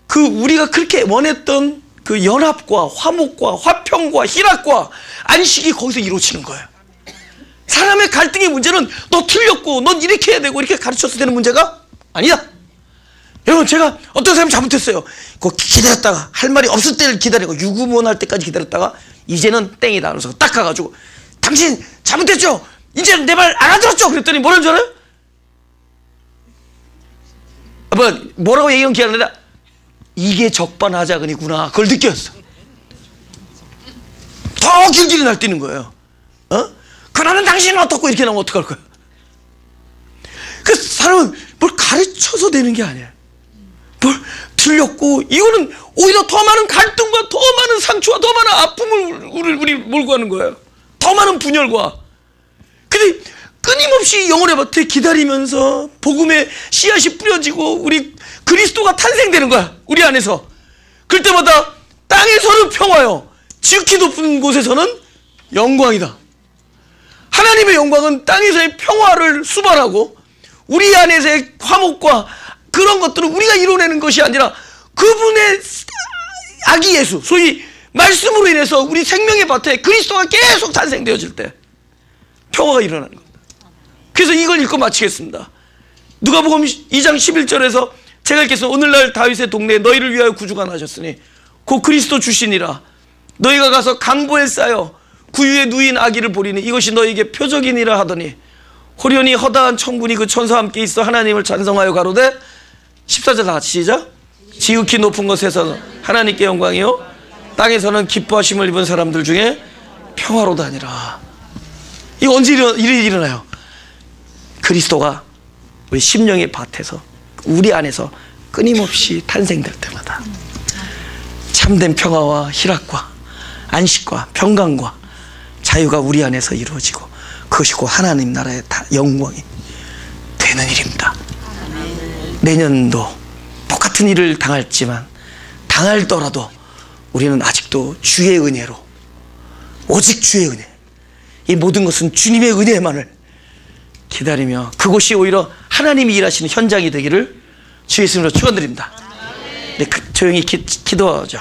그 우리가 그렇게 원했던 그 연합과 화목과 화평과 희락과 안식이 거기서 이루어지는 거예요. 사람의 갈등의 문제는 너 틀렸고 넌 이렇게 해야 되고 이렇게 가르쳐서 되는 문제가 아니다. 여러분, 제가 어떤 사람이 잘못했어요. 그 기다렸다가 할 말이 없을 때를 기다리고 유구무원할 때까지 기다렸다가 이제는 땡이다 그래서 딱 가가지고 당신 잘못했죠? 이제는 내 말 알아들었죠? 그랬더니 뭐라는 줄 알아요? 뭐라고 얘기하면 기억 안 나냐? 이게 적반하장이구나. 그걸 느꼈어. 더 길길이 날뛰는 거예요. 그러면 당신은 어떻고 이렇게 나오면 어떡할 거야? 그 사람은 뭘 가르쳐서 되는 게 아니야. 뭘 틀렸고 이거는 오히려 더 많은 갈등과 더 많은 상처와 더 많은 아픔을 우리 몰고 가는 거예요. 더 많은 분열과. 근데 끊임없이 영혼의 밭에 기다리면서 복음의 씨앗이 뿌려지고 우리 그리스도가 탄생되는 거야. 우리 안에서. 그럴 때마다 땅에서는 평화요, 지극히 높은 곳에서는 영광이다. 하나님의 영광은 땅에서의 평화를 수반하고 우리 안에서의 화목과 그런 것들은 우리가 이뤄내는 것이 아니라 그분의 아기 예수, 소위 말씀으로 인해서 우리 생명의 밭에 그리스도가 계속 탄생되어질 때 평화가 일어나는 겁니다. 그래서 이걸 읽고 마치겠습니다. 누가복음 2장 11절에서 제가 읽겠습니다. 오늘날 다윗의 동네에 너희를 위하여 구주가 나셨으니 곧 그리스도 주시니라. 너희가 가서 강보에 쌓여 구유에 누인 아기를 보리니 이것이 너희에게 표적이니라 하더니 호련히 허다한 청군이 그 천사와 함께 있어 하나님을 찬송하여 가로되 14절 다 같이 시작. 지극히 높은 곳에서 하나님께 영광이요 땅에서는 기뻐하심을 입은 사람들 중에 평화로다니라. 이거 언제 일어나요? 그리스도가 우리 심령의 밭에서 우리 안에서 끊임없이 탄생될 때마다 참된 평화와 희락과 안식과 평강과 자유가 우리 안에서 이루어지고 그것이 곧 하나님 나라의 영광이 되는 일입니다. 내년도 똑같은 일을 당할지만 당할더라도 우리는 아직도 주의 은혜로, 오직 주의 은혜, 이 모든 것은 주님의 은혜만을 기다리며 그곳이 오히려 하나님이 일하시는 현장이 되기를 주의 이름으로 축원드립니다. 네, 조용히 기도하죠.